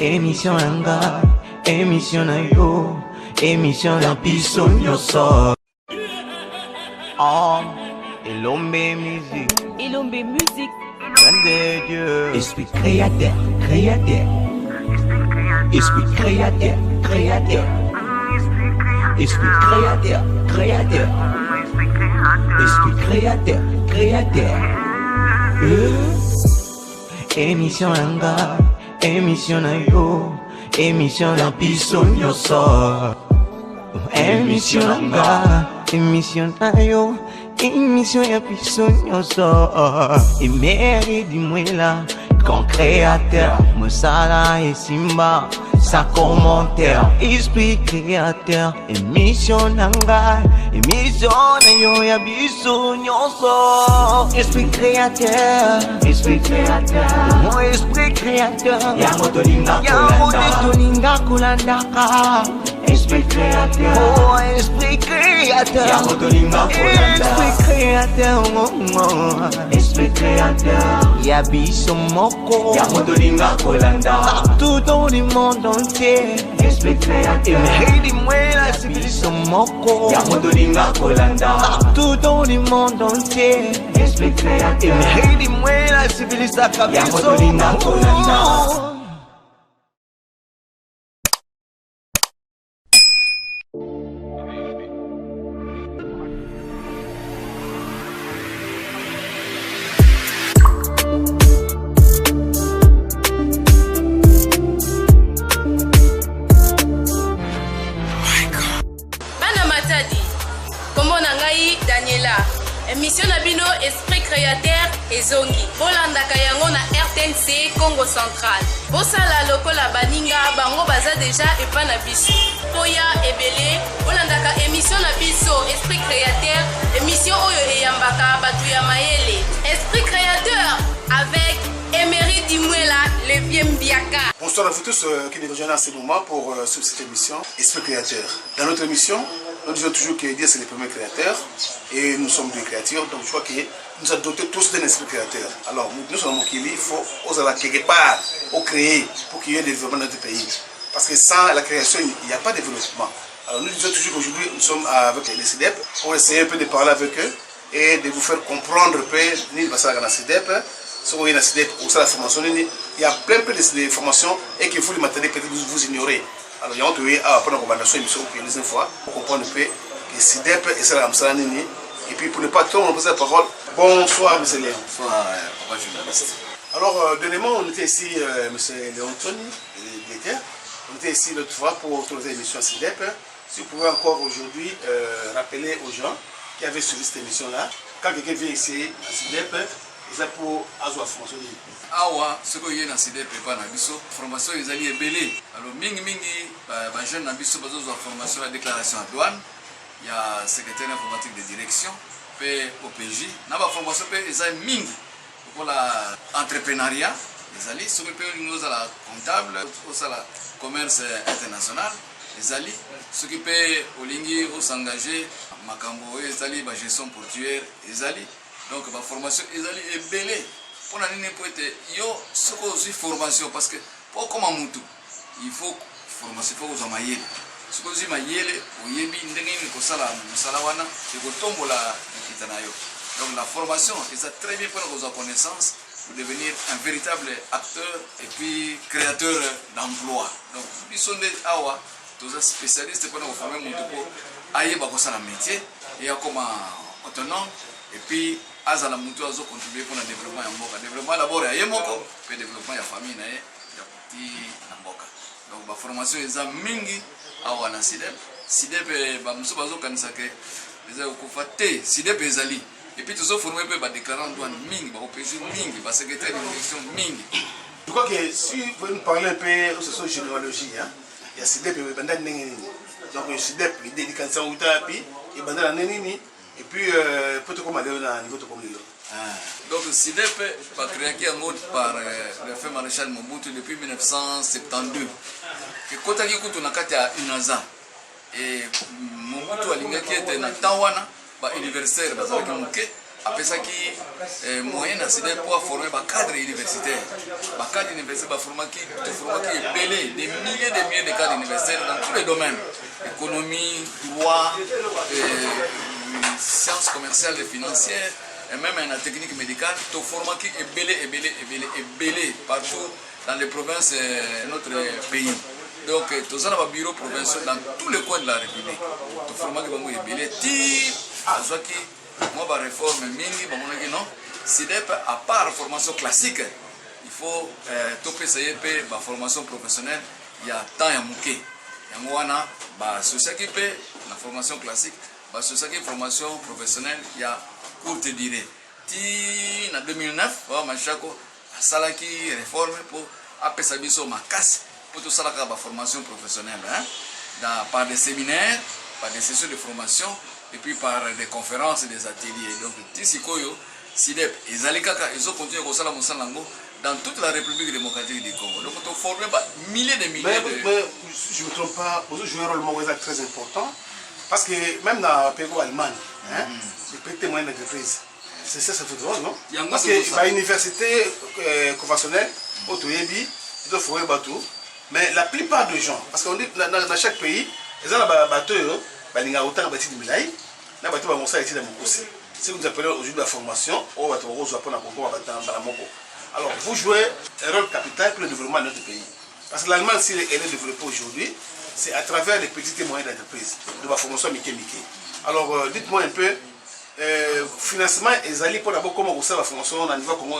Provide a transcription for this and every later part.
émission anga, émission na yo, émission na biso nyoso. Ah, Elombe musique. Elombe musique. Grande Dieu. Esprit créateur, créateur. Esprit créateur, créateur. Esprit créateur, créateur. Esprit créateur, créateur. Émission anga, émission na yo, émission na biso nyoso. Émission anga, émission na yo, émission ya biso nyoso. Emery Dimwela, grand créateur, Mosala et Simba, sa commentaire. Esprit créateur, émission nanga, émission na yo ya biso nyoso. Esprit créateur, esprit créateur, mon esprit créateur. Yango tolinga kulandaka. Esprit créateur, oh esprit créateur. Yango tolinga kulandaka. Esprit créateur, esprit créateur. Ya biso moko. Yango tolinga kulandaka. Partout dans le monde entier. Esprit créateur. Emery Dimwela, c'est biso moko. Yango tolinga kulandaka. Partout dans le monde entier. Esprit créateur. Emery Dimwela, c'est biso moko. Yango tolinga kulandaka. Émission Nabino Esprit Créateur et Zongi. Bolandaka yango na RTNC Congo Central. Bosala lokola baninga bango baza déjà epa na biso. Poya ebele bolandaka émission na biso Esprit Créateur, émission oyo eyambaka batu ya mayele. Esprit Créateur avec Emery Dimwela, le vieux Mbiaka. Bonsoir à vous tous qui nous rejoignent à ce moment pour suivre cette émission Esprit Créateur. Dans notre émission, nous disons toujours que Dieu c'est le premier créateur et nous sommes des créatures, donc je crois que nous avons doté tous d'un esprit créateur. Alors nous sommes Mokili, il faut oser la quelque part, au créer pour qu'il y ait des développement dans notre pays. Parce que sans la création, il n'y a pas de développement. Alors nous disons toujours qu'aujourd'hui nous sommes avec les CIDEP pour essayer un peu de parler avec eux et de vous faire comprendre un peu ni le passage dans la CIDEP. Si vous avez la CIDEP ou la formation, il y a plein de formations et que vous les maintenez peut-être vous ignorez. Alors, il y a une recommandation pour la deuxième fois pour comprendre un peu que CIDEP et ça la nini. Et puis, pour ne pas trop, on pose la parole. Bonsoir, M. Léon. Bonsoir, papa journaliste. Alors, dernièrement, on était ici, M. Léon Tony, on était ici l'autre fois pour trouver l'émission CIDEP. Si vous pouvez encore aujourd'hui rappeler aux gens qui avaient suivi cette émission-là, quand quelqu'un vient ici à CIDEP, c'est pour avoir formation. Awa, ce que y a dans CIDEP pas na biso, formation ils allaient belé. Alors mingi ba jeune na biso bazo formation la déclaration à douane, il y a secrétaire informatique de direction, P OPJ, na ba formation pe ils allaient mingi pour la entrepreneuriat, ils allaient sur le pays nous à la comptable, au la commerce international, ils allaient s'occuper au lingi au s'engager makambo ils allaient ba gestion portuaire, ils allaient donc la formation est belée pour ce que formation parce que pour comme mutu il faut formation pour aux mayele ce que vous mayele au yebi ndenge ko sala musala wana c'est ko tombola kitanayo. Donc la formation est très bien pour vos connaissances pour devenir un véritable acteur et puis créateur d'emploi. Donc ils sont des awa tous les spécialistes pour nous former mutu pour ayer ba ko sala métier et comme autonome et puis azala mutu azo contribuer pour le développement ya mboka. Développement d'abord ya yemoko, puis développement ya famille na ye ya petit na mboka. Donc ba formation eza mingi awa na CIDEP. CIDEP ba muso bazo kanisa ke eza ko te CIDEP ezali. Et puis tous formés pe ba déclarant douane mingi, ba OPJ mingi, ba secrétaire de direction mingi. Je crois que si vous nous parlez un peu de cette généalogie, il y a CIDEP et banda nengeni. Donc CIDEP il dédié quand ça uta puis et banda nengeni. Et puis, peut-être comment aller au niveau de commune. Donc, CIDEP a créé un mode par le fait maréchal Mobutu depuis 1972. Et quand on a dit qu'on a une ASA, et Mobutu a dit qu'il était dans Tawana, universitaire, apesaki moyen na SIDEP pour former ba cadre universitaire ba cadre universitaire ba formaki ebele des milliers de cadres universitaires dans tous les domaines, économie, droit, sciences commerciales et financières, et même en technique médicale, to formaki ebele partout dans les provinces de notre pays. Donc, tous les bureaux provinciaux dans tous les coins de la République. To formaki bango ebele ti azwaki moi ba réforme mingi ba monaki non SIDEP à part formation classique, il faut topé pe ba formation professionnelle, il y a temps ya muke. Yango wana ba sosaki pe la formation classique, ba sosaki formation professionnelle, il y a courte durée. Ti na 2009 ba machako salaki réforme pour apesa biso makasi pour tout salaka ba formation professionnelle par des séminaires, par des sessions de formation et puis par des conférences et des ateliers. Donc tisikoyo SIDEP ezalikaka ezo continuer ko sala mosala ngo dans toute la République démocratique du Congo. Donc on forme milliers de milliers de... Mais je ne me trompe pas, vous jouez un rôle très important parce que même dans le pays Allemagne, les petits moyens d'entreprise, c'est ça, ça fait drôle, non? Parce que l'université conventionnelle, Otoyebi, ils doivent forer bateau, mais la plupart des gens, parce qu'on dit dans chaque pays, ils ont un bateau, ils ont autant de bateaux de Milaï, ils ont un bateau de Mokossi. Si vous appelez aujourd'hui la formation, on va apprendre à Moko. Alors, vous jouez un rôle capital pour le développement de notre pays. Parce que l'Allemagne, si elle est développée aujourd'hui, c'est à travers les petites et moyennes entreprises, de la formation Mickey. Alors, dites-moi un peu, financement et allé pour d'abord comment vous savez la formation, on a niveau comment.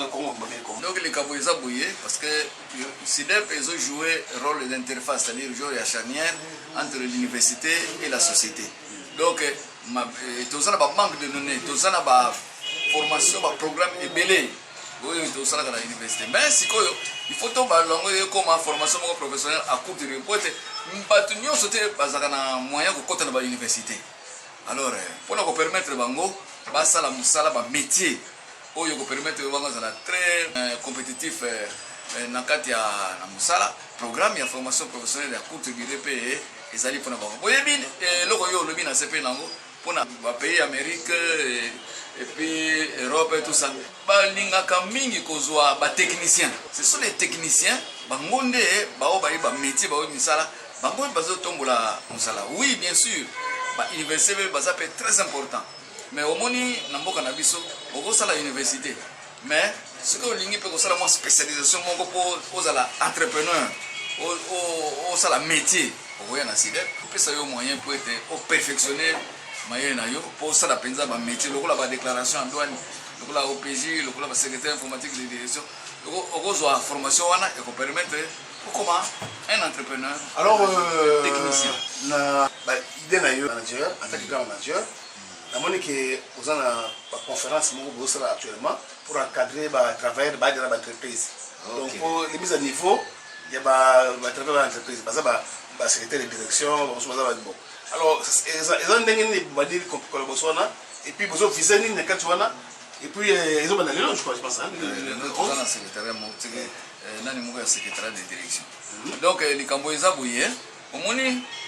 Donc, les cabos, ils ont bouillé parce que SIDEP, ils ont joué un rôle d'interface, c'est-à-dire jouer la charnière entre l'université et la société. Donc, tous ça manque de données, tous ça formation, programme et belé. Oui, tout ça dans l'université. Mais si il faut tomber comme formation professionnelle à courte durée. Pour être nous sauter un moyen pour côté de l'université. Alors, pour nous permettre bango, basa la musala métier, pour nous permettre bango très compétitif dans kati ya na musala programme ya formation professionnelle à courte durée et ezali pour na bango. Boye bin loko yo lobi na CP nango pour na pays Amérique et puis Europe et tout ça. Balingaka mingi kozwa ba techniciens. Ce sont les techniciens bangonde bao ba métier bao misala bangonde bazo tombola musala. Oui, bien sûr. Ba université baza peut très important. Mais au moni na mboka na biso oko sala université. Mais ce que lingi peut sala mo spécialisation moko pour aux entrepreneur au sala métier. Au ya na SIDEP, peut ça yo moyen pour être perfectionner moyen na yo pour ça la penza ba métier lokola ba déclaration en douane lokola OPJ lokola ba secrétaire informatique de direction oko zo formation wana et ko permettre comment un entrepreneur alors technicien na ba idée na yo manager en tant que grand manager na moni que vous en a conférence moko bo sala actuellement pour encadrer ba travailleurs ba de l'entreprise. Donc pour les mises à niveau il y a ba travailleurs d'entreprise ba secrétaire de direction bon. Alors, ils ont des collaborations et puis ils ont visé une carte et puis ils ont banalisé, je crois, je pense. Nous avons un secrétariat de direction. Donc, les Cambodgiens bouillés, au moins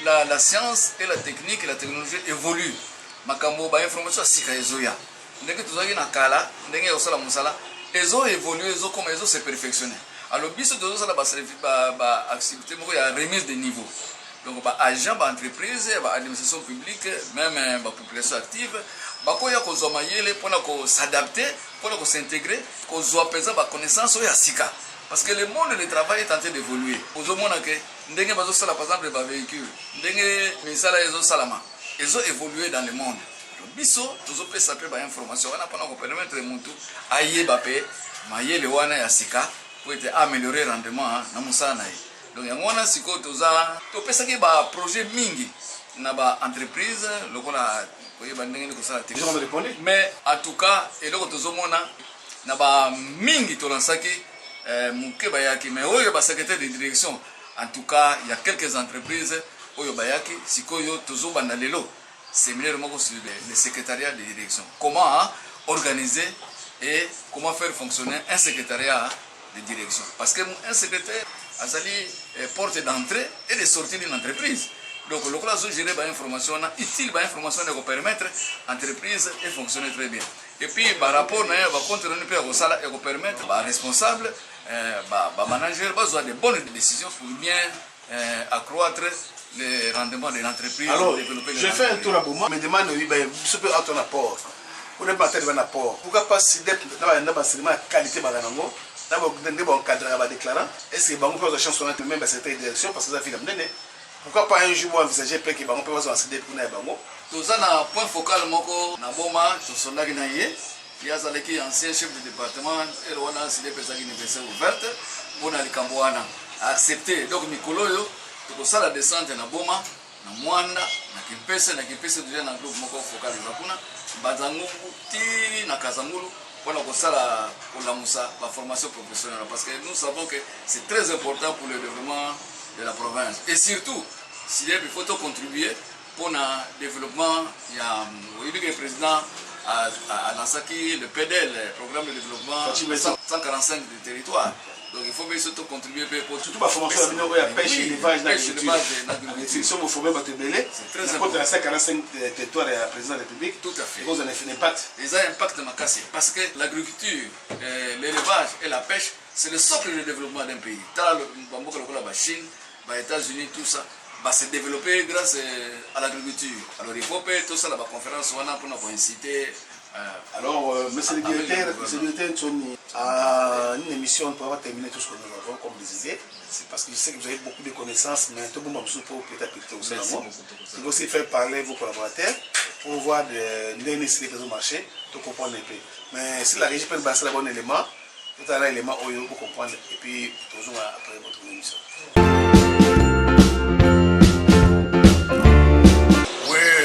la science et la technique et la technologie évoluent. Ma Cambo, information à Sika Ezoya. Dès que tu as une kala, dès que tu as une musala, ils ont évolué, ils ont comme ils ont se perfectionné. Alors, bis de ça, la activité, il y a remise de niveau. Donc, agents, entreprises, administration publique, même la population active, pour s'adapter, pour s'intégrer, pour avoir connaissance et sika. Parce que le monde du travail est en train d'évoluer. Pour le monde, par exemple, les véhicules, ils ont évolué dans le monde. Biso, tous les gens qui ont des informations, on peut permettre à Yébapé, Maye le Wana et Sika, pour améliorer le rendement dans le monde. Donc, il y a des gens qui ont des projets mingi dans les entreprises, mais en tout cas, il y a des mingi qui mais il y a des secrétaires de direction. En tout cas, il y a quelques entreprises qui ont des séminaires sur le secrétariat de direction. Comment organiser et comment faire fonctionner un secrétariat de direction. Parce qu'un secrétaire a une porte d'entrée et de sortie d'une entreprise. Donc, le cas où gérer l'information utile, l'information qui permettre l'entreprise de fonctionner très bien. Et puis par rapport à va continuer à permettre aux responsables, aux managers, besoin de bonnes décisions pour bien accroître les rendements de l'entreprise. Alors, je fais un tour à Bouma, me demande oui, je peux avoir ton apport. Pour ne pas être un apport. Pourquoi pas si des qualité balanango, d'abord des bons cadres à déclarer. Est-ce que vous pouvez chance de même cette direction parce que ça fait l'amener. Pourquoi pas un jour envisager que vous pouvez avoir un CD pour nous bango. Tout ça na point focal moko na Boma, tout son là gagné. Il y a Zaleki ancien chef de département et Rwanda CD pesa université ouverte pour na Likambwana accepter donc Mikoloyo tout ça la descente na Boma na Mwanda na Kimpese déjà na groupe moko focal zakuna Bazangungu ti na Kazamulu pour la formation professionnelle parce que nous savons que c'est très important pour le développement de la province et surtout s'il y a il faut contribuer pour le développement. Il y a le président à Nansaki, le PDL, le programme de développement 145 du territoire. Donc il faut bien surtout contribuer pour surtout la formation de la pêche et l'élevage d'agriculture. Si vous formez votre belé, c'est très important. 145 territoires et la présidence de la République. Tout à fait. Vous en avez un impact. Ils ont un impact dans ma casse parce que l'agriculture, l'élevage et la pêche, c'est le socle de développement d'un pays. Dans la Chine, les États-Unis, tout ça. Se développer grâce à l'agriculture. Alors il faut faire tout ça dans la conférence pour inciter. Alors, monsieur le directeur, à une émission, on va terminer tout ce que nous avons comme des idées. C'est parce que je sais que vous avez beaucoup de connaissances, mais tout le monde peut-être aussi. Il faut aussi faire parler vos collaborateurs pour voir les nécessités que vous marchez, pour comprendre un peu. Mais si la régie peut passer le bon élément, tout un élément pour comprendre et puis toujours après votre émission.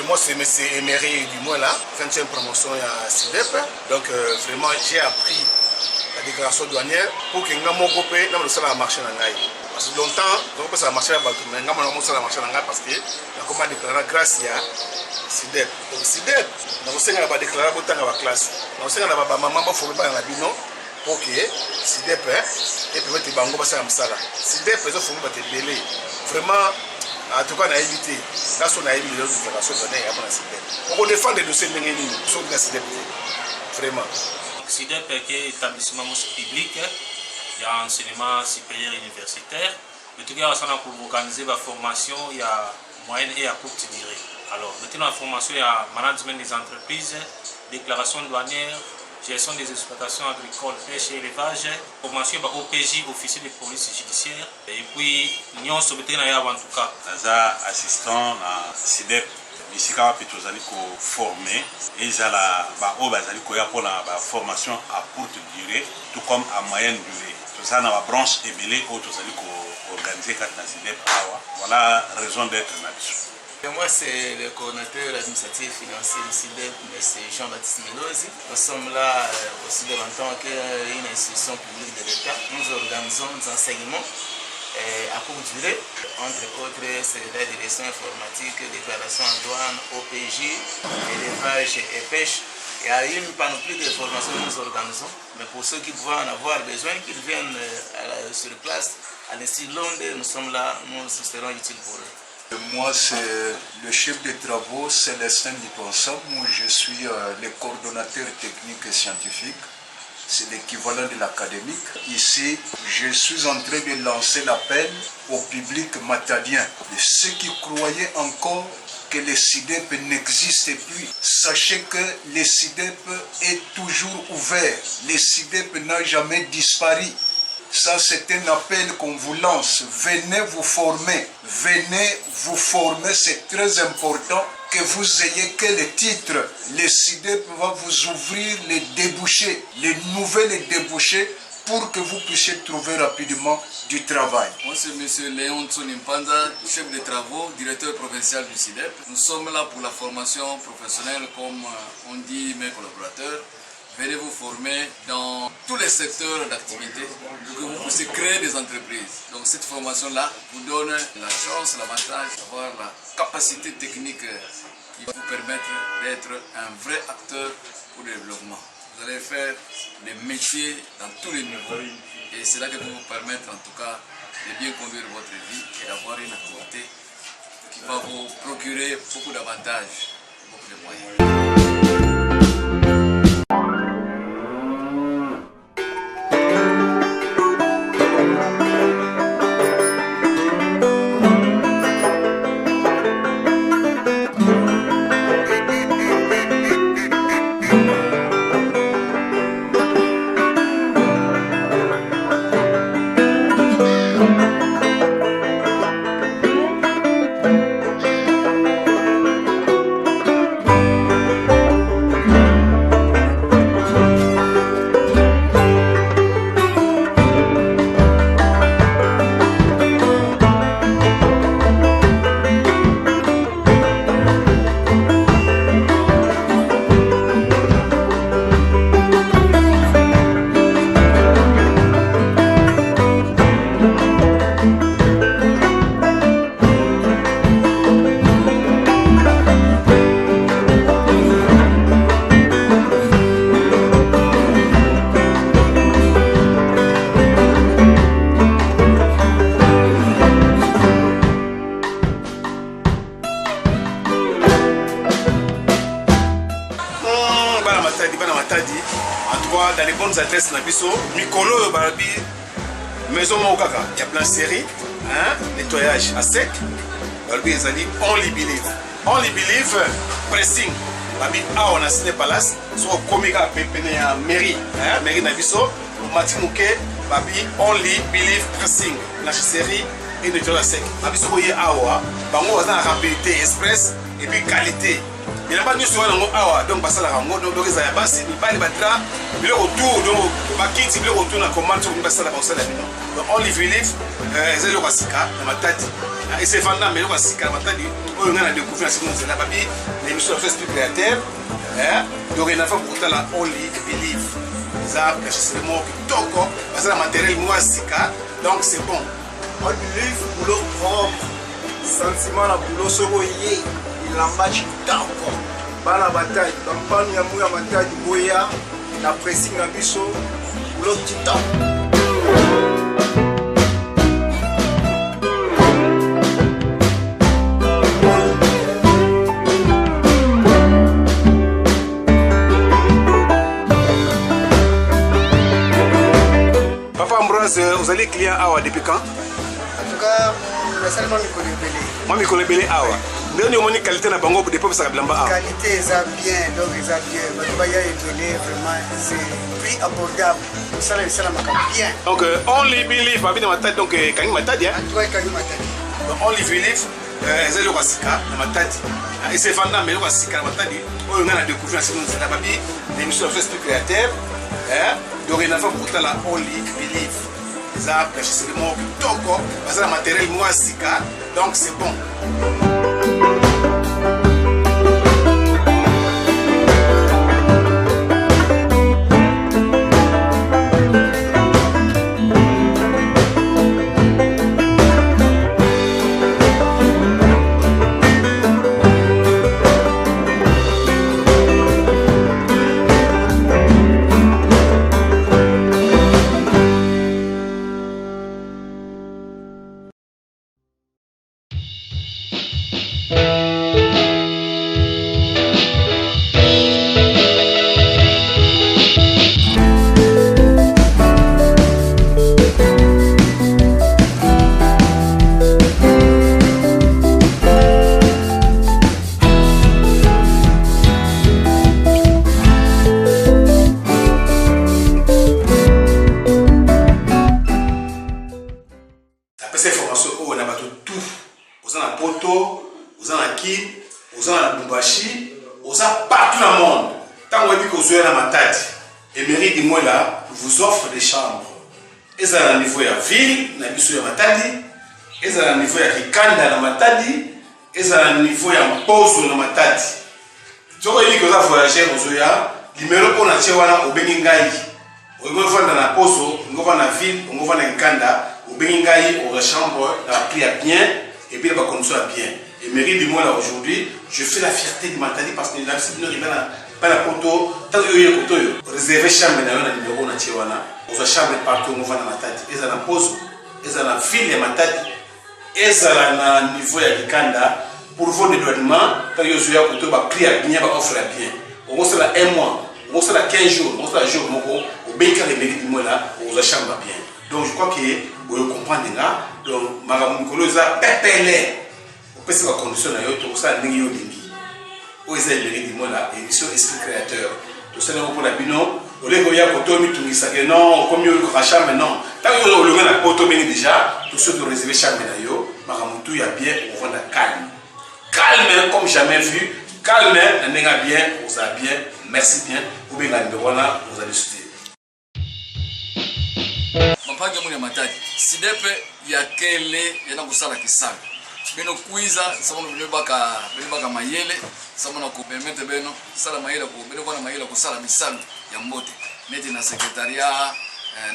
Moi c'est M. Emery du mois là, 20e promotion à CIDEP. Donc vraiment j'ai appris la déclaration douanière pour que nous puissions dans le salaire marché dans Ngaï. Parce que longtemps, donc ça a marché à Baltou, mais nous avons marché dans Ngaï parce que nous avons déclaré grâce à CIDEP. Donc CIDEP, nous avons déclaré pour la classe. Nous avons maman formé par la bino pour que CIDEP et permettre de bango passer à Msala. CIDEP ils ont formé par des délais. Vraiment. En tout cas, on a évité. Là, on a évité les déclarations données avant la CIDEP. On défend des dossiers de la CIDEP. Vraiment. CIDEP est établissement public, il y a enseignement supérieur universitaire. En tout cas, on a pour organiser la formation, il y a moyenne et à courte durée. Alors, maintenant, la formation, il y a management des entreprises, déclaration douanière, gestion des exploitations agricoles, pêche et élevage, formation par OPJ, officier de police judiciaire, et puis nous sommes en tout cas. Nous assistant à CIDEP, ici quand nous allons former, et nous allons pour la formation à courte durée, tout comme à moyenne durée. Tout ça dans la branche ébélée où nous allons organiser la CIDEP. Voilà la raison d'être là-dessus. Et moi, c'est le coordinateur administratif financier du CIDEP, M. Jean-Baptiste Milosi. Nous sommes là aussi en tant qu'une institution publique de l'État. Nous organisons des enseignements à courte durée, entre autres, c'est la direction informatique, déclaration en douane, OPJ, élevage et pêche. Il y a une panoplie de formations que nous organisons, mais pour ceux qui pouvaient en avoir besoin, qu'ils viennent sur place, à l'Institut Londres, nous sommes là, nous serons utiles pour eux. Moi, c'est le chef de travaux Célestin Niponsa. Moi, je suis le coordonnateur technique et scientifique. C'est l'équivalent de l'académique. Ici, je suis en train de lancer l'appel au public matadien. De ceux qui croyaient encore que le CIDEP n'existe plus, sachez que le CIDEP est toujours ouvert. Le CIDEP n'a jamais disparu. Ça, c'est un appel qu'on vous lance. Venez vous former. Venez vous former. C'est très important que vous ayez que le titre. Le CIDEP va vous ouvrir les débouchés, les nouvelles débouchés pour que vous puissiez trouver rapidement du travail. Moi, c'est M. Léon Tsonimpanza, chef de travaux, directeur provincial du CIDEP. Nous sommes là pour la formation professionnelle, comme on dit mes collaborateurs. Venez vous former dans tous les secteurs d'activité pour que vous puissiez créer des entreprises. Donc cette formation-là vous donne la chance, l'avantage d'avoir la capacité technique qui va vous permettre d'être un vrai acteur pour le développement. Vous allez faire des métiers dans tous les niveaux et c'est là que vous vous permettre en tout cas de bien conduire votre vie et d'avoir une activité qui va vous procurer beaucoup d'avantages, beaucoup de moyens. envoie dans les bonnes adresses na biso mikolo barabi maison mokaka ya blancherie hein nettoyage à sec barabi ezali only believe pressing babi awa na Cité Palace so komika pepene ya mairie hein mairie na biso matimuke babi only believe pressing blanchisserie et nettoyage à sec babi so koye awa bango baza na rapidité express et puis qualité. Il n'y a pas de souci awa donc basala rango donc eza ya basi mibali badra bile retour donc bakiti bile retour na commande so basala basala bino donc only believe ezali ko sika na matadi et c'est vendant mais ko sika na matadi oyo ngana découvrir ce nous là babi l'émission de Facebook créateur hein donc il a fait pour la only believe ça c'est le mot kitoko basala matériel moi sika donc c'est bon only believe boulot propre sentiment la boulot soko yé ilamba kitoko bana bataille campagne ya muya bataille boya na pressing na biso boulot kitoko. Papa Ambroise, vous allez client awa depuis quand? En tout cas, seulement Mikolo Ebele. Moi Mikolo Ebele awa. Ndeni omoni qualité na bango depuis ça blamba awa. Qualité ça bien, donc ça bien. Baya Ebele vraiment c'est prix abordable. Ça la maka bien. Donc only believe babi na matadi donc kangi matadi hein. Toi kangi matadi. Donc only believe ezali ko sika na matadi. Et c'est vendant mais ko sika na matadi. Oyo ngana découvrir ce nous là babi l'émission de Facebook créateur hein. Donc il a fait pour la only believe. Ça c'est le mot kitoko parce que le matériel moi sika donc c'est bon. Vous offre des chambres. Ils ont un niveau de ville, na biso ya matadi. Ils ont un niveau de Kikanda na matadi. Ils ont un niveau de Mpozo na matadi. Tu vois, il y a voyager au Zoya. Numéro pour la Chewana au Beningai. On va voir dans la Pozo, on va voir dans la ville, on va voir dans Kikanda, au Beningai, au chambre, la prix à bien, et puis la condition à bien. Et mairie du mois là aujourd'hui, je fais la fierté de Matadi parce que la ville ne pas la poto, tant que yo koto yo réserver chambre na yo na numéro na Chewana, aux chambre partout on va na Matadi, eza na Pozo, eza na ville ya Matadi, eza na niveau ya Kikanda pour vos dédouanements, tant que yo zoya koto ba prix à bien, ba offre à bien. On va là un mois, on va là 15 jours, on va là jour moko, au benka les mairie du mois là, aux chambre bien. Donc je crois que vous comprenez là, donc Madame Mukoloza pepele. C'est la condition de tout ça, n'est-ce pas? Aux élèves du monde là, émission esprit créateur. Tout ça, pour la bino, au lieu de y avoir tout mis ça que non, comme il y a chambre, non. Tant que le gars n'a pas tout mis déjà, tous ceux qui ont réservé chambre là, yo, Maramutu y a bien, on va calme. Calme comme jamais vu, calme, on est bien, on a bien, merci bien, vous bien gagner, voilà, vous allez studier. Mapanga mwenye matadi, sidepe ya kele ya na kusala kisala. Beno kuiza sababu baka mayele sababu ku permettre beno sala mayele ku beno kwa mayele ku sala misalu ya mbote neti na secrétariat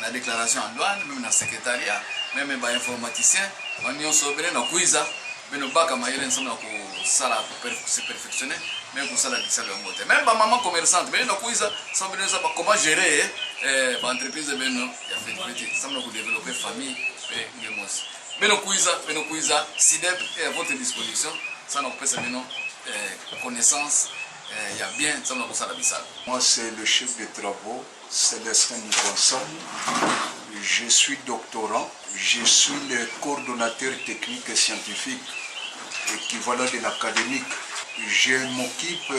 na déclaration en douane même na secrétariat même ba informaticien bani onso beno na kuiza beno baka mayele sababu ku sala se perfectionner même ku sala misalu ya mbote même ba maman commerçante beno na kuiza sababu beno sababu comment gérer ba entreprise beno ya fédérité sababu ku développer famille et ngemos. Beno Kuiza, SIDEP est à votre disposition. Ça nous permet maintenant connaissance ya bien nzambe akosala bisala. Moi, c'est le chef de travaux, Célestin Nikonson. Je suis doctorant, je suis le coordonnateur technique et scientifique équivalent de l'académique. Je m'occupe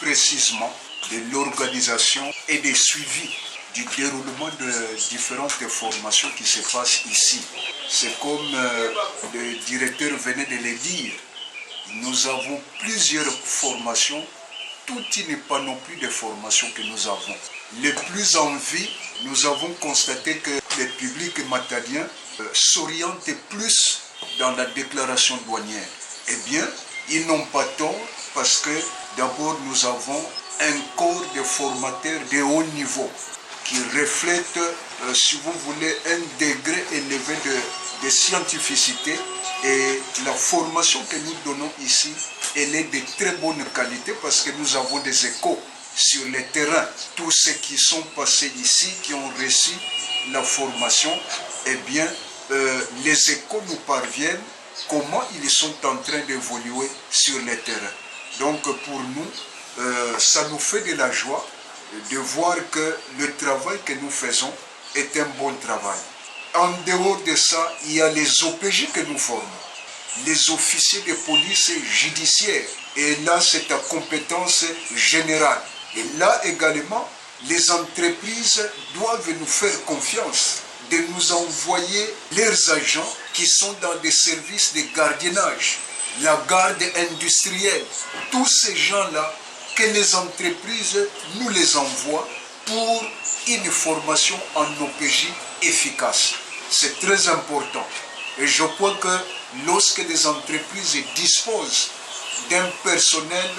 précisément de l'organisation et du suivi du déroulement de différentes formations qui se passent ici. C'est comme le directeur venait de le dire, nous avons plusieurs formations, tout n'est pas non plus des formations que nous avons. Les plus en vie, nous avons constaté que le public matadien s'oriente plus dans la déclaration douanière. Eh bien, ils n'ont pas tort parce que d'abord nous avons un corps de formateurs de haut niveau qui reflète, si vous voulez, un degré élevé de scientificité, et la formation que nous donnons ici, elle est de très bonne qualité parce que nous avons des échos sur le terrain. Tous ceux qui sont passés ici, qui ont reçu la formation, eh bien, les échos nous parviennent comment ils sont en train d'évoluer sur le terrain. Donc pour nous, ça nous fait de la joie de voir que le travail que nous faisons est un bon travail. En dehors de ça, il y a les OPJ que nous formons, les officiers de police judiciaire. Et là, c'est à compétence générale. Et là également, les entreprises doivent nous faire confiance de nous envoyer leurs agents qui sont dans des services de gardiennage, la garde industrielle, tous ces gens-là que les entreprises nous les envoient pour une formation en OPJ efficace. C'est très important. Et je crois que lorsque les entreprises disposent d'un personnel,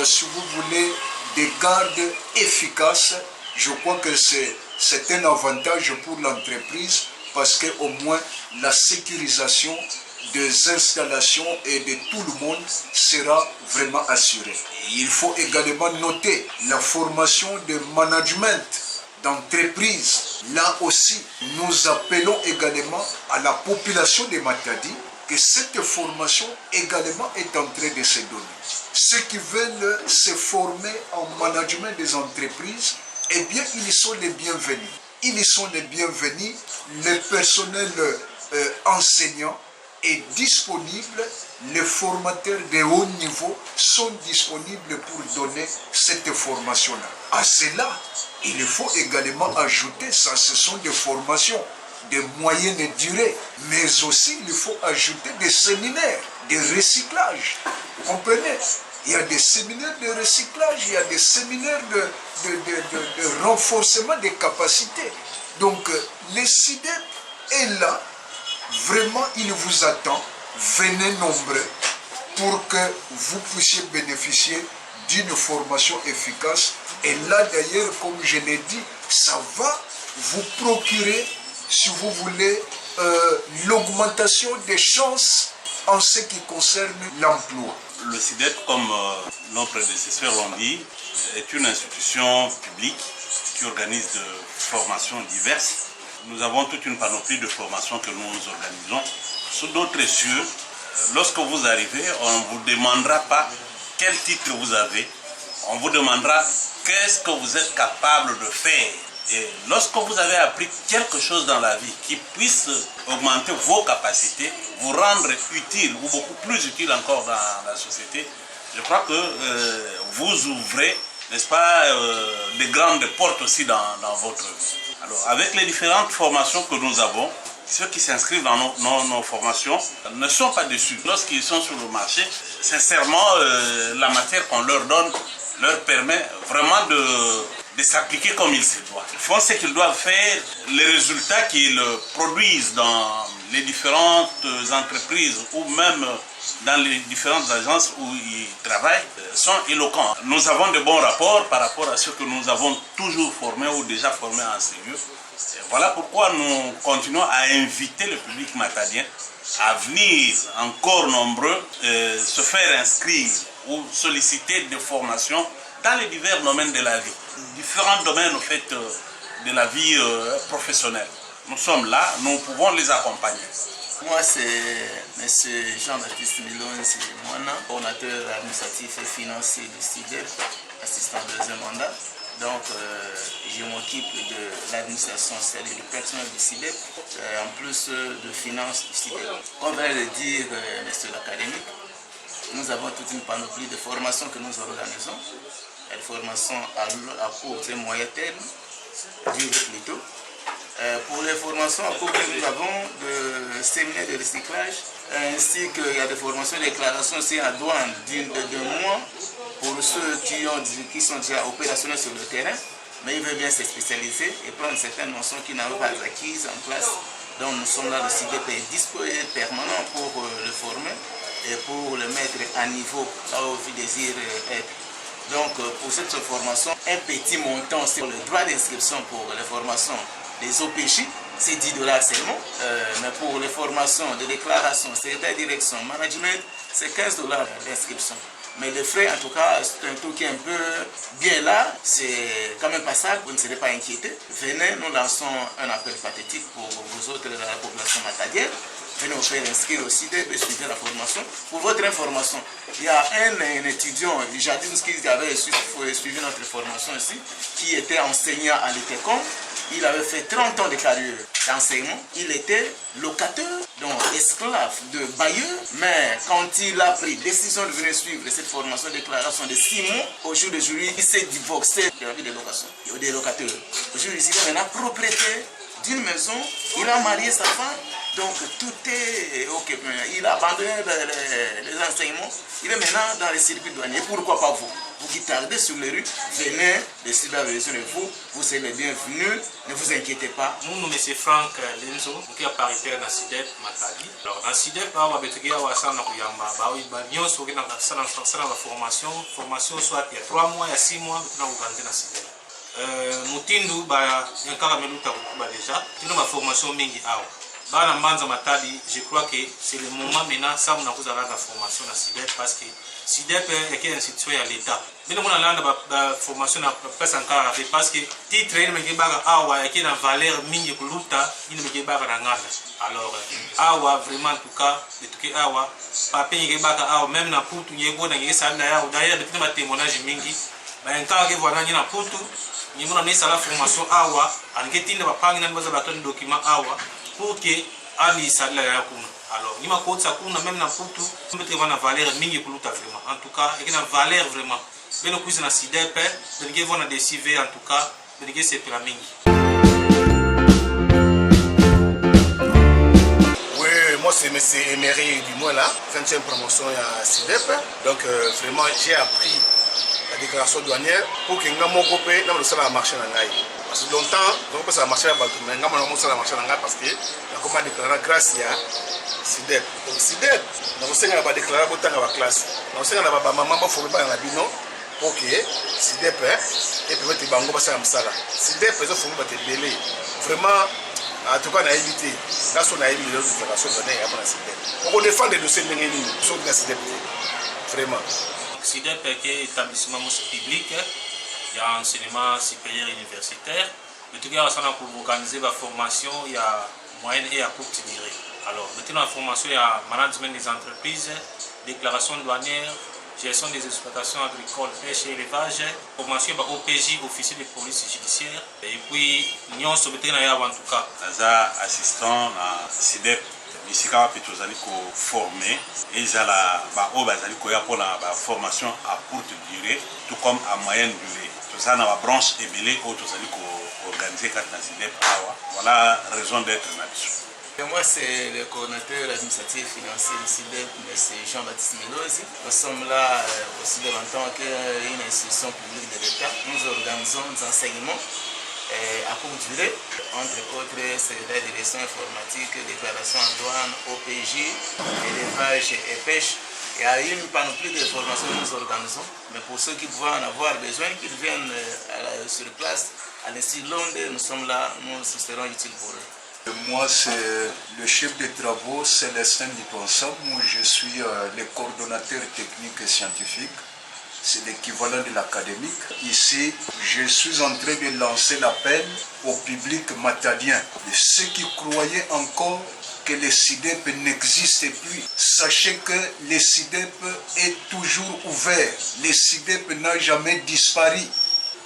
si vous voulez, des gardes efficaces, je crois que c'est un avantage pour l'entreprise parce qu'au moins la sécurisation des installations et de tout le monde sera vraiment assurée. Et il faut également noter la formation de management d'entreprise. Là aussi, nous appelons également à la population de Matadi que cette formation également est en train de se donner. Ceux qui veulent se former en management des entreprises, eh bien, ils sont les bienvenus. Ils sont les bienvenus. Le personnel enseignant est disponible. Les formateurs de haut niveau sont disponibles pour donner cette formation-là. À cela, il faut également ajouter, ça, ce sont des formations de moyenne durée, mais aussi il faut ajouter des séminaires de recyclage. Vous comprenez? Il y a des séminaires de recyclage, il y a des séminaires de renforcement des capacités. Donc, le CIDEP est là, vraiment il vous attend, venez nombreux pour que vous puissiez bénéficier d'une formation efficace. Et là d'ailleurs, comme je l'ai dit, ça va vous procurer, si vous voulez, l'augmentation des chances en ce qui concerne l'emploi. Le CIDEP, comme nos prédécesseurs l'ont dit, est une institution publique qui organise de formations diverses. Nous avons toute une panoplie de formations que nous organisons. Sous d'autres cieux, lorsque vous arrivez, on ne vous demandera pas quel titre vous avez, on vous demandera qu'est-ce que vous êtes capable de faire. Et lorsque vous avez appris quelque chose dans la vie qui puisse augmenter vos capacités, vous rendre utile ou beaucoup plus utile encore dans la société, je crois que vous ouvrez, n'est-ce pas, des grandes portes aussi dans votre vie. Alors, avec les différentes formations que nous avons, ceux qui s'inscrivent dans nos formations ne sont pas déçus. Lorsqu'ils sont sur le marché, sincèrement, la matière qu'on leur donne leur permet vraiment de s'appliquer comme il se doit. Ils font ce qu'ils doivent faire. Les résultats qu'ils produisent dans les différentes entreprises ou même dans les différentes agences où ils travaillent sont éloquents. Nous avons de bons rapports par rapport à ceux que nous avons toujours formés ou déjà formés en ces lieux. Et voilà pourquoi nous continuons à inviter le public matadien à venir encore nombreux se faire inscrire ou solliciter des formations dans les divers domaines de la vie. Différents domaines au fait, de la vie professionnelle. Nous sommes là, nous pouvons les accompagner. Moi, c'est M. Jean-Baptiste Milonzi Moana, coordonnateur administratif et financier du CIDEP, assistant deuxième mandat. Donc, je m'occupe de l'administration, c'est-à-dire du personnel du CIDEP, en plus de finances du CIDEP. Comme vient de le dire M. l'académique, nous avons toute une panoplie de formations que nous organisons. Des formations à court et moyen terme, durée plutôt. Pour les formations à court terme, nous avons des séminaires de recyclage, ainsi qu'il y a des formations de déclaration aussi à douane de mois pour ceux qui sont déjà opérationnels sur le terrain, mais ils veulent bien se spécialiser et prendre certaines notions qu'ils n'avaient pas acquises en place. Donc nous sommes là, le CIDEP est disponible permanent pour le former et pour le mettre à niveau là où il désire être. Donc pour cette formation, un petit montant sur le droit d'inscription pour les formations des OPJ, c'est 10 $ seulement. Mais pour les formations de déclaration, secrétaire direction, management, c'est 15 $ d'inscription. Mais les frais, en tout cas, c'est un truc qui est un peu bien là, c'est quand même pas ça, vous ne serez pas inquiétés. Venez, nous lançons un appel pathétique pour vous autres de la population matadienne. Venez vous faire inscrire au CIDEP et suivre la formation. Pour votre information, il y a un étudiant, Jadine, qui avait suivi notre formation ici, qui était enseignant à l'ETECOM. Il avait fait 30 ans de carrière d'enseignement. Il était locateur, donc esclave de bailleur. Mais quand il a pris décision de venir suivre cette formation de déclaration de 6 mois, au jour d'aujourd'hui, il s'est divorcé de la vie des locations, des locataires. Aujourd'hui, il est maintenant propriétaire d'une maison. Il a marié sa femme. Donc tout est ok. Il a abandonné les enseignements. Il est maintenant dans les circuits douaniers. Pourquoi pas vous? Vous qui tardez sur les rues, venez, les citoyens de vous serez les bienvenus. Ne vous inquiétez pas. Nous, M. Franck Lenzo, qui est paritaire dans CIDEP Matadi. Alors, dans CIDEP, on va mettre formation, soit il y a 3 mois, il y a 6 mois, maintenant vous rentrez dans CIDEP. Nous avons déjà une formation mingi awa. Bana Manza Matadi, je crois que c'est le moment maintenant ça on a la formation dans CIDEP parce que CIDEP est une institution à l'État. Mais nous avons la formation pas encore parce que titre il me baga awa est une valeur mingi pour luta il me baga ngada. Alors awa vraiment en tout cas de tout que awa papa il baga awa même na putu yego na ngesa na ya d'ailleurs depuis ma témoignage mingi ba encore que voilà ni na putu ni mona nisa la formation awa angetinda bapangi na baza batoni document awa pour que ani sadla ya kuna. Alors ni ma côte ça kuna même na putu mettre na valeur mingi pour luta vraiment. En tout cas il y a une valeur vraiment. Beno kuiza na CIDEP, benige vona des CV en tout cas, benige c'est pour la mingi. Oui, moi c'est M. Emery du mois là, 20e promotion à CIDEP. Donc vraiment j'ai appris la déclaration douanière pour que nous copé dans le salaire marché nangai. Parce que longtemps, donc ça marché à Baltou, mais nous ça marché nangai parce que la commande déclarée grâce à CIDEP. Donc CIDEP, nous avons pas déclaré pour la classe. Nous avons pas maman pour formé par la bino pour que CIDEP et permettre bango passer à Msala. CIDEP ils ont formé par des délais. Vraiment en tout cas on a évité. Là on a évité les déclarations douanières après la CIDEP. On défend des dossiers négatifs sur la CIDEP. Vraiment. CIDEP est un établissement public, il y a enseignement supérieur universitaire. En tout cas, on a pour organiser la formation, il y a moyenne et à courte durée. Alors, maintenant, la formation, il y a management des entreprises, déclaration douanière, gestion des exploitations agricoles, pêche et élevage, formation OPJ, officier de police judiciaire, et puis, nous sommes en tout cas. Assistant à CIDEP. Bisika pe tozali ko former ezala ba o bazali ko ya pour la formation à courte durée tout comme à moyenne durée. Tout ça na ba branche ebele ko tozali ko organiser kat na CIDEP awa. Voilà raison d'être là-dessus. Et moi, c'est le coordonnateur administratif et financier du CIDEP, M. Jean-Baptiste Milonzi. Nous sommes là aussi en tant qu'une institution publique de l'État. Nous organisons des enseignements à courte durée, entre autres, secrétaire de direction informatique, déclaration en douane, OPJ, élevage et pêche. Il y a une panoplie de formations que nous organisons, mais pour ceux qui pouvaient en avoir besoin, qu'ils viennent sur place, à l'Institut Londres, nous sommes là, nous serons utiles pour eux. Moi, c'est le chef de travaux Célestin Niponsam. Moi, je suis le coordonnateur technique et scientifique. c'est l'équivalent de l'académique. Ici, je suis en train de lancer l'appel au public matadien. Ceux qui croyaient encore que le SIDEP n'existe plus, sachez que le SIDEP est toujours ouvert. Le SIDEP n'a jamais disparu.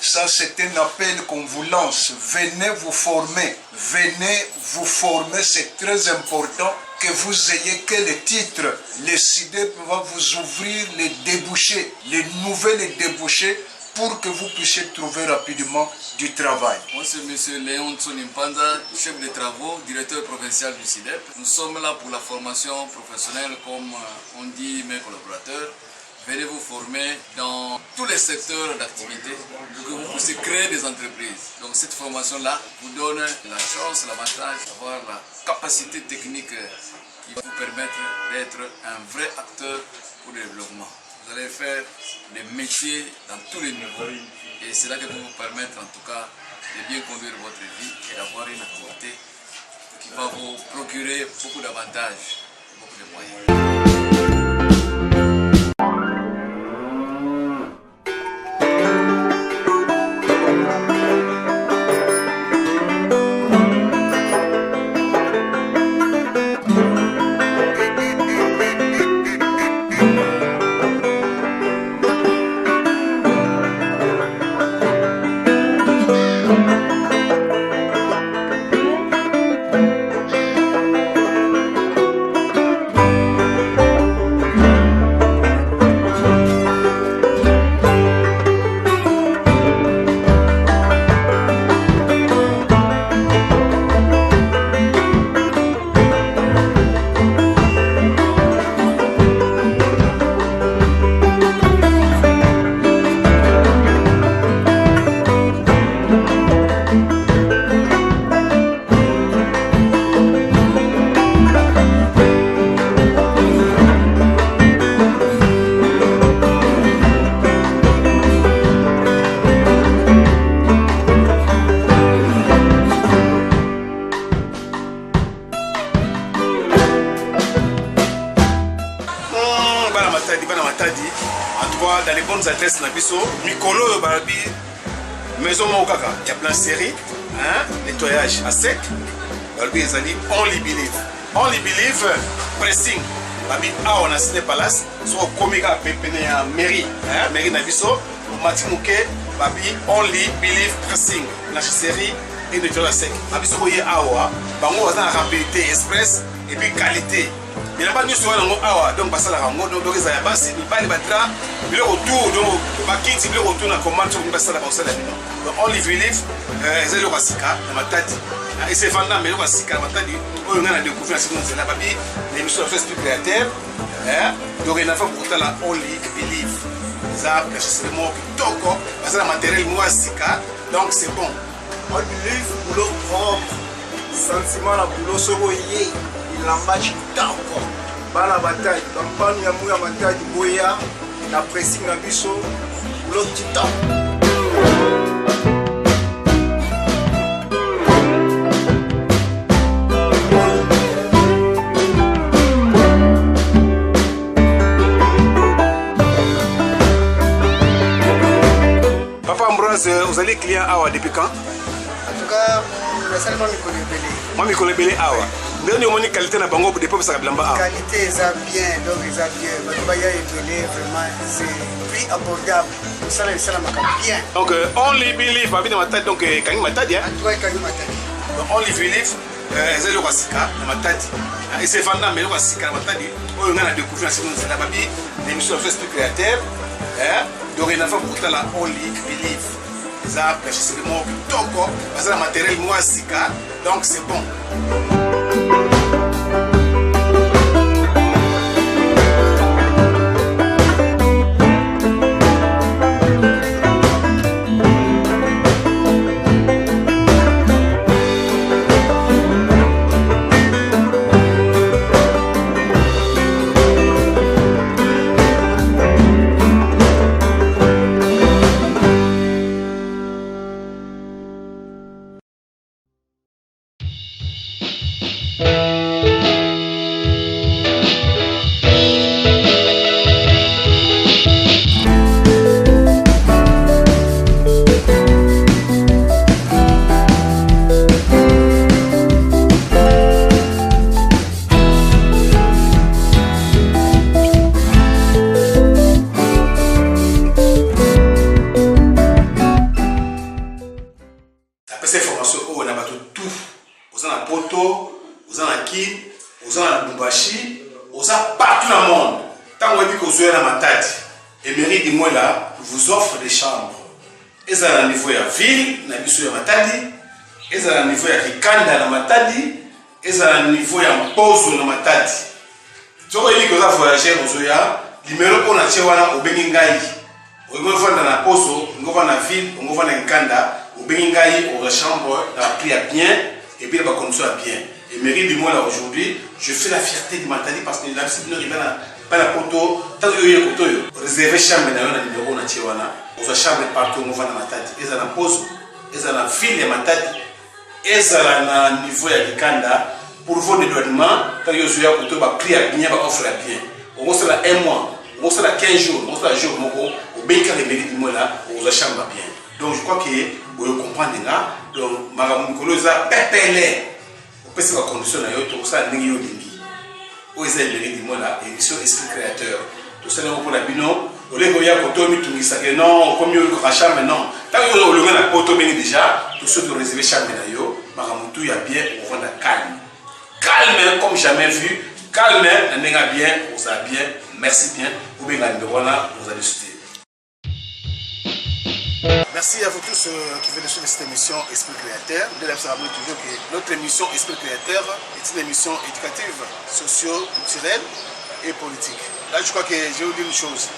Ça, c'est un appel qu'on vous lance. Venez vous former. Venez vous former, c'est très important que vous ayez quel titre. Le SIDEP va vous ouvrir les débouchés, les nouvelles débouchés pour que vous puissiez trouver rapidement du travail. Moi, c'est M. Léon Tsonimpanza, chef de travaux, directeur provincial du SIDEP. Nous sommes là pour la formation professionnelle, comme on dit mes collaborateurs. Venez vous former dans tous les secteurs d'activité pour que vous puissiez créer des entreprises. Donc cette formation-là vous donne la chance, l'avantage d'avoir la capacité technique qui va vous permettre d'être un vrai acteur pour le développement. Vous allez faire des métiers dans tous les niveaux et c'est là que vous vous permettre en tout cas de bien conduire votre vie et d'avoir une activité qui va vous procurer beaucoup d'avantages, beaucoup de moyens. Dans les bonnes adresses, Mikolo Barabi, maison Mokaka, il y a plein de séries, nettoyage à sec, Barabi Zali, Only Believe. Only Believe, pressing, Barabi, on a signé Palace, soit Komika Pépéné à mairie, mairie Nabiso, Matimouke, Barabi, Only Believe, pressing, la série et nettoyage à sec. Barabi Soye Awa, Bango a la rapidité express et puis qualité. Il n'y a pas de soin awa donc passer la rango donc ils ont passé il va les battre le retour donc bakiti le retour na commande sur passer la passer la bino donc on les vélif ezali ko sika na matadi et c'est vendant mais ko sika na matadi oyo ngana découvrir c'est nous la babi l'émission de esprit créateur donc il a fait pour la only believe ça c'est le mot kitoko parce que le matériel moi sika donc c'est bon on believe boulot propre sentiment la boulot soko yé lambachi tako bana bataille kampani ya muya matadi boya na pressing na biso l'autre temps. Papa Ambroise, vous allez client awa depuis quand? En tout cas, récemment moi je connais bien awa. Dernier moment qualité na bango pour des peuples ça blamba awa. Qualité ça bien, donc ça bien. Bah y a étonné vraiment c'est prix abordable. Ça la marque bien. Donc only believe babi na matadi donc kangi matadi hein. Toi kangi matadi. Donc only believe ezali ko sika na matadi. Et c'est vendant mais ko sika na matadi. Oyo ngana découvrir c'est nous la babi l'émission de esprit créateur donc il a fait pour la only believe. Ça c'est le mot kitoko parce que le matériel moi sika donc c'est bon. à Lubumbashi, oza partout dans le monde. Tant qu'on dit que vous êtes à Matadi, et mairie de moi là vous offre des chambres. Ils à niveau de la ville, na biso ya Matadi, ils à niveau de Kikanda na Matadi, ils à niveau de Mpozo na Matadi. Si vous avez voyagé dans le numéro pour la Tchewana au Beningaï. Vous avez dans la Pozo, vous avez dans la ville, vous avez dans Kanda, au Beningaï, au chambre, dans la prix à bien, et puis la condition à bien. Et mairie du moi là aujourd'hui, je fais la fierté de Matadi parce que la visite ne pas la poto, tant que vous avez réservé chambre dans le numéro de Tchewana, vous avez chambre partout, vous avez dans Matadi. Ils ont dans la Pozo, ils ont dans la ville de Matadi, ils ont dans le niveau de Kanda. Pour vos dédouanements, quand vous avez un prix à bien, offre à bien. On va faire un mois, on va faire 15 jours, on va faire un jour, on va faire les mérites du mois là, on va faire bien. Donc je crois que vous comprenez là. Donc, Madame Mukoloza, pépélé. On peut se faire condition à tout ça, n'est-ce pas? Vous avez les mérites du mois là, émission Esprit Créateur. Tout ça, pour la bino, au lieu de dire que non, comme il y a un chambre, mais non. Tant que vous avez un poteau déjà, tout ceux qui ont réservé chambre là, Madame Moutou, il y a bien, on va calme. Calme comme jamais vu, calme, on est bien, on a bien, merci bien, vous bien là, vous allez citer. Merci à vous tous qui venez suivre cette émission Esprit Créateur. Vous devez savoir toujours que notre émission Esprit Créateur est une émission éducative, socio-culturelle et politique. Là, je crois que je vais vous dire une chose.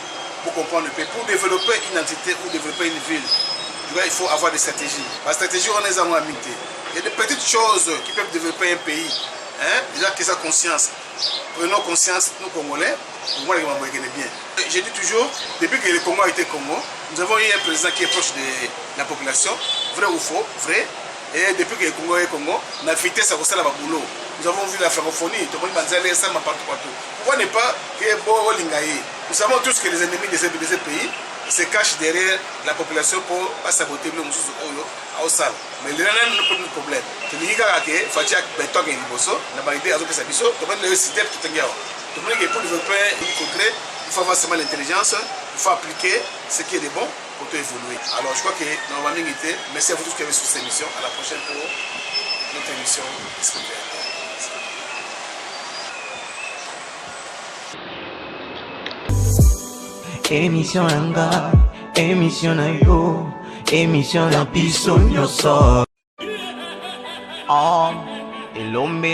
Pour comprendre le pays, pour développer une entité ou développer une ville, il faut avoir des stratégies. La stratégie, on est en amitié. Il y a des petites choses qui peuvent développer un pays. Déjà que ça conscience. Prenons conscience, nous Congolais, pour moi, les Congolais bien. J'ai dit toujours, depuis que le Congo a été Congo, nous avons eu un président qui est proche de la population, vrai ou faux, vrai. Et depuis que le Congo est Congo, on a fêté ça au boulot. Nous avons vu la francophonie, tout le monde a partout. Pourquoi ne pas que bon Lingaï? Nous savons tous que les ennemis de ces pays se cachent derrière la population pour ne pas saboter le Moussou au sale. Mais il y a un problème. Il y a un béton qui est imposé, il y a idée à ce que ça bisse, tout le monde est cité tout le monde. Tout le monde est pour développer une concret, il faut avoir seulement l'intelligence, il faut appliquer ce qui est bon pour tout évoluer. Alors je crois que normalement, merci à vous tous qui avez suivi cette émission. À la prochaine pour notre émission. Émission Anga, émission Ayo, émission La Biso Nyoso. Oh, el hombre.